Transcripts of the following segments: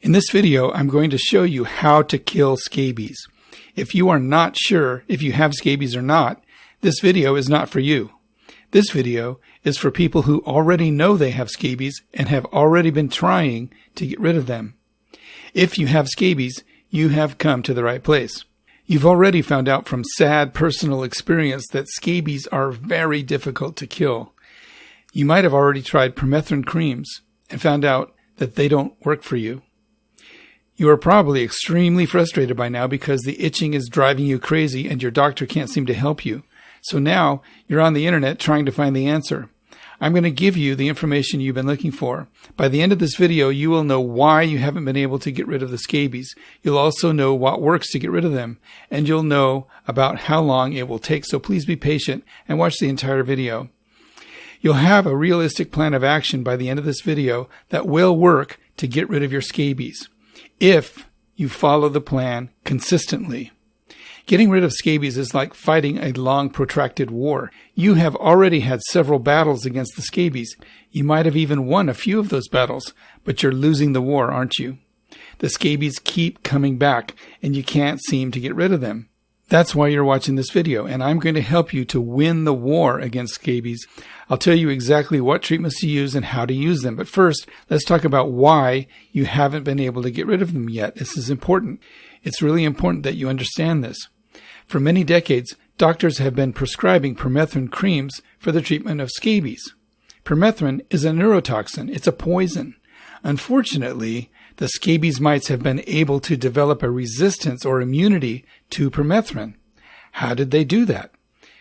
In this video, I'm going to show you how to kill scabies. If you are not sure if you have scabies or not, this video is not for you. This video is for people who already know they have scabies and have already been trying to get rid of them. If you have scabies, you have come to the right place. You've already found out from sad personal experience that scabies are very difficult to kill. You might have already tried permethrin creams and found out that they don't work for you. You are probably extremely frustrated by now because the itching is driving you crazy and your doctor can't seem to help you. So now you're on the internet trying to find the answer. I'm going to give you the information you've been looking for. By the end of this video, you will know why you haven't been able to get rid of the scabies. You'll also know what works to get rid of them, and you'll know about how long it will take. So please be patient and watch the entire video. You'll have a realistic plan of action by the end of this video that will work to get rid of your scabies, if you follow the plan consistently. Getting rid of scabies is like fighting a long, protracted war. You have already had several battles against the scabies. You might have even won a few of those battles, but you're losing the war, aren't you? The scabies keep coming back, and you can't seem to get rid of them. That's why you're watching this video, and I'm going to help you to win the war against scabies. I'll tell you exactly what treatments to use and how to use them. But first, let's talk about why you haven't been able to get rid of them yet. This is important. It's really important that you understand this. For many decades, doctors have been prescribing permethrin creams for the treatment of scabies. Permethrin is a neurotoxin. It's a poison. Unfortunately, the scabies mites have been able to develop a resistance or immunity to permethrin. How did they do that?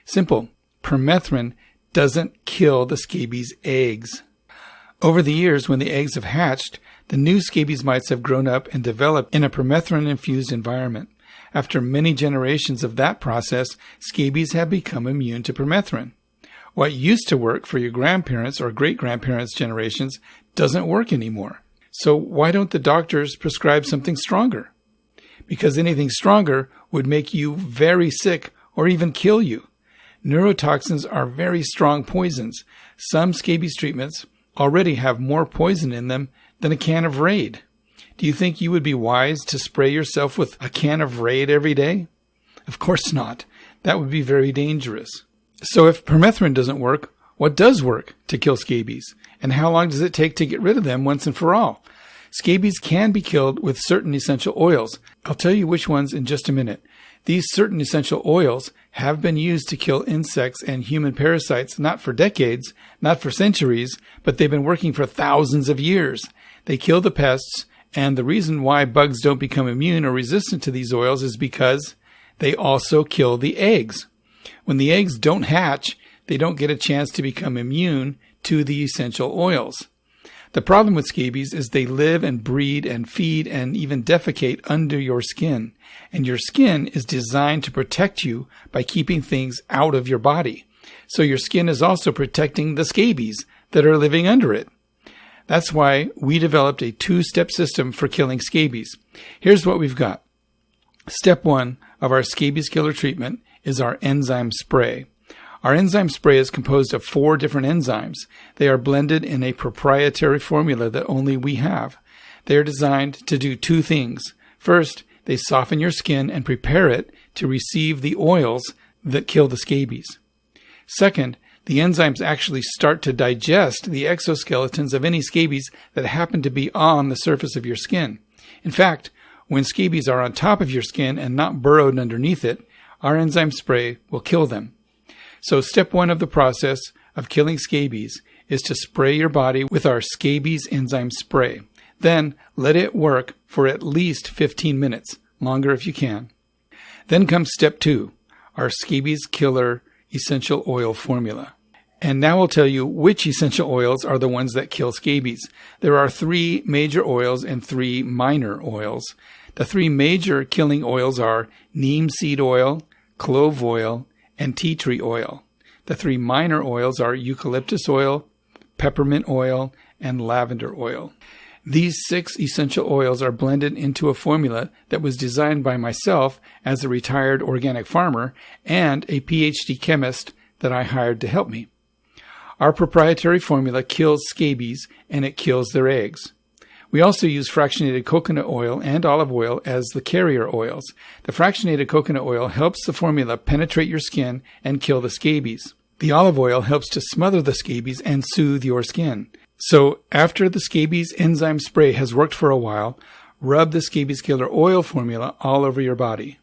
Simple. Permethrin doesn't kill the scabies' eggs. Over the years, when the eggs have hatched, the new scabies mites have grown up and developed in a permethrin-infused environment. After many generations of that process, scabies have become immune to permethrin. What used to work for your grandparents' or great-grandparents' generations doesn't work anymore. So why don't the doctors prescribe something stronger? Because anything stronger would make you very sick or even kill you. Neurotoxins are very strong poisons. Some scabies treatments already have more poison in them than a can of Raid. Do you think you would be wise to spray yourself with a can of Raid every day? Of course not. That would be very dangerous. So if permethrin doesn't work, what does work to kill scabies? And how long does it take to get rid of them once and for all? Scabies can be killed with certain essential oils. I'll tell you which ones in just a minute. These certain essential oils have been used to kill insects and human parasites not for decades, not for centuries, but they've been working for thousands of years. They kill the pests, and the reason why bugs don't become immune or resistant to these oils is because they also kill the eggs. When the eggs don't hatch, they don't get a chance to become immune to the essential oils. The problem with scabies is they live and breed and feed and even defecate under your skin. And your skin is designed to protect you by keeping things out of your body. So your skin is also protecting the scabies that are living under it. That's why we developed a two-step system for killing scabies. Here's what we've got. Step 1 of our Scabies-Killer treatment is our enzyme spray. Our enzyme spray is composed of 4 different enzymes. They are blended in a proprietary formula that only we have. They are designed to do 2 things. First, they soften your skin and prepare it to receive the oils that kill the scabies. Second, the enzymes actually start to digest the exoskeletons of any scabies that happen to be on the surface of your skin. In fact, when scabies are on top of your skin and not burrowed underneath it, our enzyme spray will kill them. So step 1 of the process of killing scabies is to spray your body with our scabies enzyme spray. Then let it work for at least 15 minutes, longer if you can. Then comes step 2, our Scabies-Killer essential oil formula. And now I'll tell you which essential oils are the ones that kill scabies. There are 3 major oils and 3 minor oils. The 3 major killing oils are neem seed oil, clove oil, and tea tree oil. The 3 minor oils are eucalyptus oil, peppermint oil, and lavender oil. These 6 essential oils are blended into a formula that was designed by myself as a retired organic farmer and a PhD chemist that I hired to help me. Our proprietary formula kills scabies and it kills their eggs. We also use fractionated coconut oil and olive oil as the carrier oils. The fractionated coconut oil helps the formula penetrate your skin and kill the scabies. The olive oil helps to smother the scabies and soothe your skin. So after the scabies enzyme spray has worked for a while, rub the Scabies-Killer oil formula all over your body.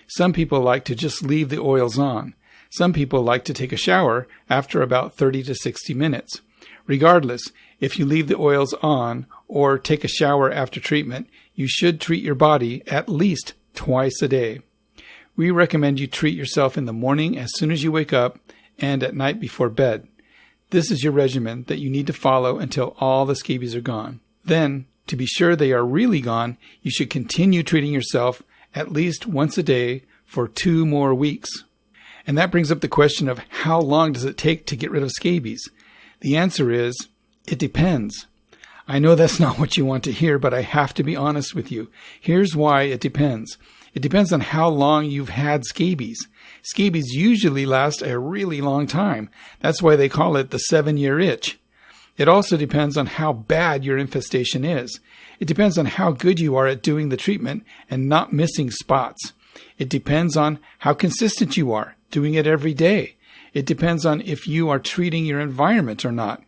Some people like to just leave the oils on. Some people like to take a shower after about 30 to 60 minutes. Regardless, if you leave the oils on or take a shower after treatment, you should treat your body at least twice a day. We recommend you treat yourself in the morning as soon as you wake up and at night before bed. This is your regimen that you need to follow until all the scabies are gone. Then, to be sure they are really gone, you should continue treating yourself at least once a day for 2 more weeks. And that brings up the question of how long does it take to get rid of scabies? The answer is, it depends. I know that's not what you want to hear, but I have to be honest with you. Here's why it depends. It depends on how long you've had scabies. Scabies usually last a really long time. That's why they call it the 7-year itch. It also depends on how bad your infestation is. It depends on how good you are at doing the treatment and not missing spots. It depends on how consistent you are, doing it every day. It depends on if you are treating your environment or not.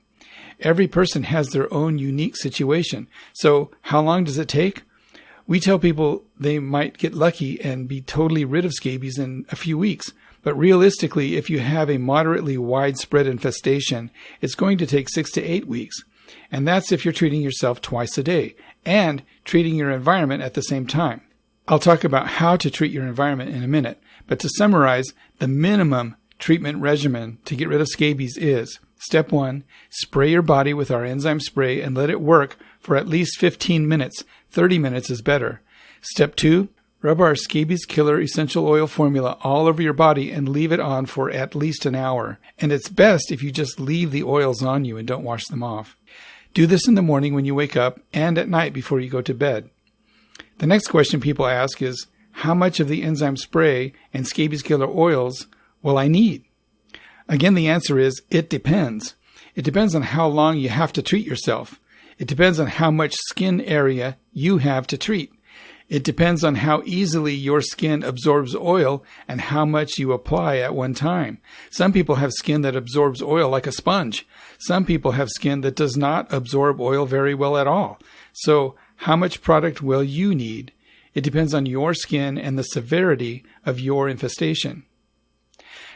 Every person has their own unique situation. So how long does it take? We tell people they might get lucky and be totally rid of scabies in a few weeks. But realistically, if you have a moderately widespread infestation, it's going to take 6 to 8 weeks. And that's if you're treating yourself twice a day and treating your environment at the same time. I'll talk about how to treat your environment in a minute. But to summarize, the minimum treatment regimen to get rid of scabies is: Step 1, spray your body with our enzyme spray and let it work for at least 15 minutes. 30 minutes is better. Step 2, rub our Scabies-Killer essential oil formula all over your body and leave it on for at least an hour. And it's best if you just leave the oils on you and don't wash them off. Do this in the morning when you wake up and at night before you go to bed. The next question people ask is, how much of the enzyme spray and Scabies-Killer oils will I need? Again, the answer is, it depends. It depends on how long you have to treat yourself. It depends on how much skin area you have to treat. It depends on how easily your skin absorbs oil and how much you apply at one time. Some people have skin that absorbs oil like a sponge. Some people have skin that does not absorb oil very well at all. So how much product will you need? It depends on your skin and the severity of your infestation.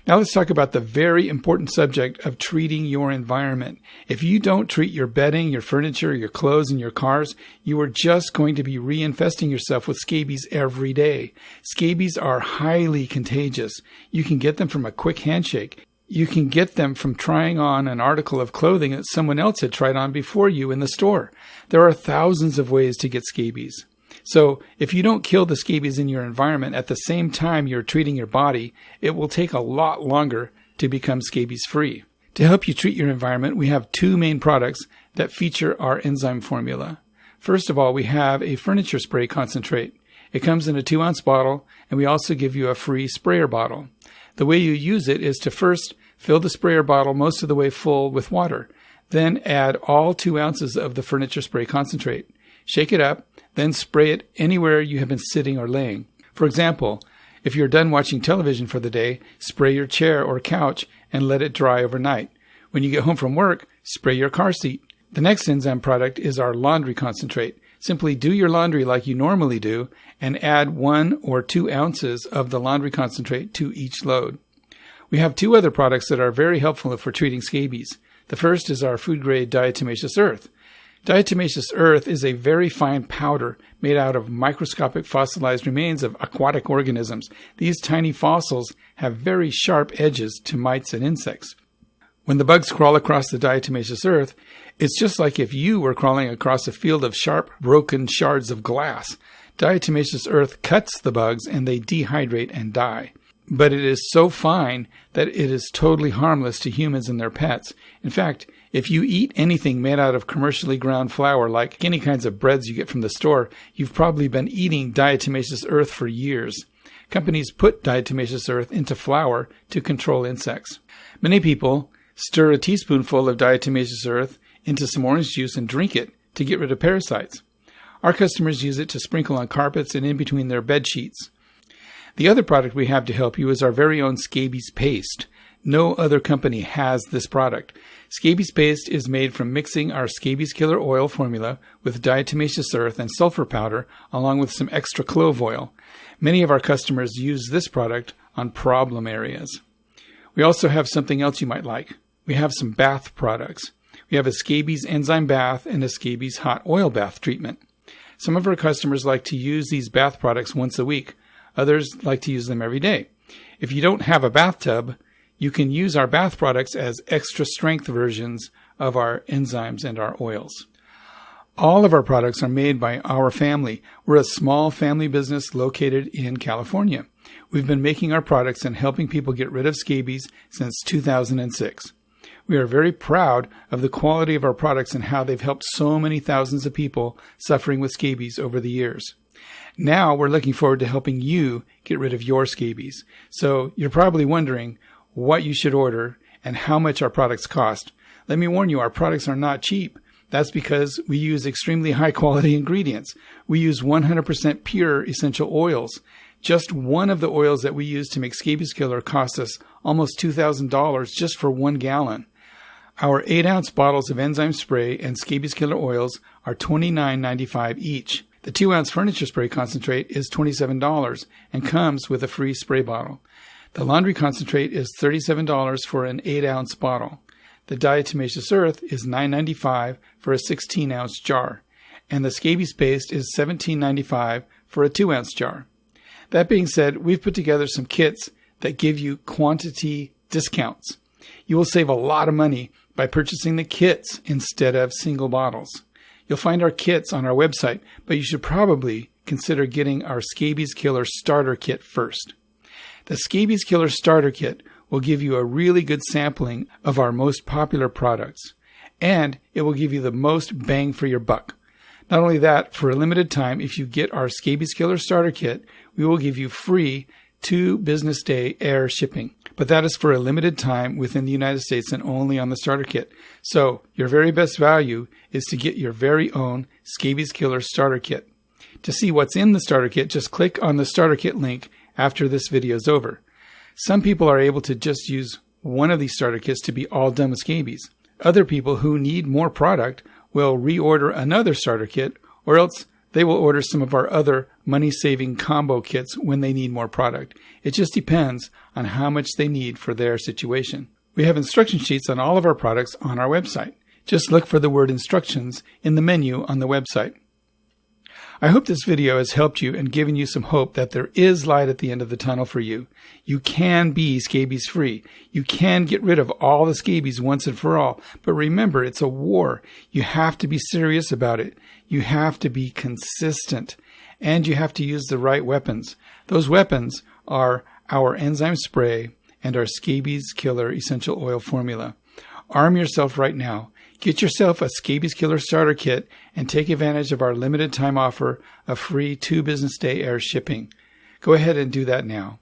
Now let's talk about the very important subject of treating your environment. If you don't treat your bedding, your furniture, your clothes, and your cars, you are just going to be reinfesting yourself with scabies every day. Scabies are highly contagious. You can get them from a quick handshake. You can get them from trying on an article of clothing that someone else had tried on before you in the store. There are thousands of ways to get scabies. So if you don't kill the scabies in your environment at the same time you're treating your body, it will take a lot longer to become scabies-free. To help you treat your environment, we have 2 main products that feature our enzyme formula. First of all, we have a furniture spray concentrate. It comes in a 2-ounce bottle, and we also give you a free sprayer bottle. The way you use it is to first fill the sprayer bottle most of the way full with water. Then add all 2 ounces of the furniture spray concentrate. Shake it up, then spray it anywhere you have been sitting or laying. For example, if you're done watching television for the day, spray your chair or couch and let it dry overnight. When you get home from work, spray your car seat. The next enzyme product is our laundry concentrate. Simply do your laundry like you normally do and add 1 or 2 ounces of the laundry concentrate to each load. We have 2 other products that are very helpful for treating scabies. The first is our food-grade diatomaceous earth. Diatomaceous earth is a very fine powder made out of microscopic fossilized remains of aquatic organisms. These tiny fossils have very sharp edges to mites and insects. When the bugs crawl across the diatomaceous earth, it's just like if you were crawling across a field of sharp, broken shards of glass. Diatomaceous earth cuts the bugs and they dehydrate and die. But it is so fine that it is totally harmless to humans and their pets. In fact, if you eat anything made out of commercially ground flour, like any kinds of breads you get from the store, you've probably been eating diatomaceous earth for years. Companies put diatomaceous earth into flour to control insects. Many people stir a teaspoonful of diatomaceous earth into some orange juice and drink it to get rid of parasites. Our customers use it to sprinkle on carpets and in between their bed sheets. The other product we have to help you is our very own Scabies paste. No other company has this product. Scabies paste is made from mixing our Scabies-Killer oil formula with diatomaceous earth and sulfur powder along with some extra clove oil. Many of our customers use this product on problem areas. We also have something else you might like. We have some bath products. We have a Scabies Enzyme bath and a Scabies hot oil bath treatment. Some of our customers like to use these bath products once a week. Others like to use them every day. If you don't have a bathtub, you can use our bath products as extra strength versions of our enzymes and our oils. All of our products are made by our family. We're a small family business located in California. We've been making our products and helping people get rid of scabies since 2006. We are very proud of the quality of our products and how they've helped so many thousands of people suffering with scabies over the years. Now we're looking forward to helping you get rid of your scabies. So you're probably wondering what you should order and how much our products cost. Let me warn you, our products are not cheap. That's because we use extremely high quality ingredients. We use 100% pure essential oils. Just one of the oils that we use to make Scabies-Killer costs us almost $2,000 just for 1 gallon. Our 8-ounce bottles of enzyme spray and Scabies-Killer oils are $29.95 each. The 2-ounce furniture spray concentrate is $27 and comes with a free spray bottle. The laundry concentrate is $37 for an 8-ounce bottle. The diatomaceous earth is $9.95 for a 16-ounce jar. And the scabies paste is $17.95 for a 2-ounce jar. That being said, we've put together some kits that give you quantity discounts. You will save a lot of money by purchasing the kits instead of single bottles. You'll find our kits on our website, but you should probably consider getting our Scabies-Killer starter kit first. The Scabies-Killer starter kit will give you a really good sampling of our most popular products, and it will give you the most bang for your buck. Not only that, for a limited time, if you get our Scabies-Killer starter kit, we will give you free 2 business day air shipping. But that is for a limited time within the United States and only on the starter kit. So your very best value is to get your very own Scabies-Killer starter kit. To see what's in the starter kit, just click on the starter kit link after this video is over. Some people are able to just use one of these starter kits to be all done with scabies. Other people who need more product will reorder another starter kit, or else they will order some of our other money-saving combo kits when they need more product. It just depends on how much they need for their situation. We have instruction sheets on all of our products on our website. Just look for the word instructions in the menu on the website. I hope this video has helped you and given you some hope that there is light at the end of the tunnel for you. You can be scabies-free. You can get rid of all the scabies once and for all. But remember, it's a war. You have to be serious about it. You have to be consistent. And you have to use the right weapons. Those weapons are our enzyme spray and our Scabies-Killer essential oil formula. Arm yourself right now. Get yourself a Scabies-Killer starter kit and take advantage of our limited time offer of free 2 business day air shipping. Go ahead and do that now.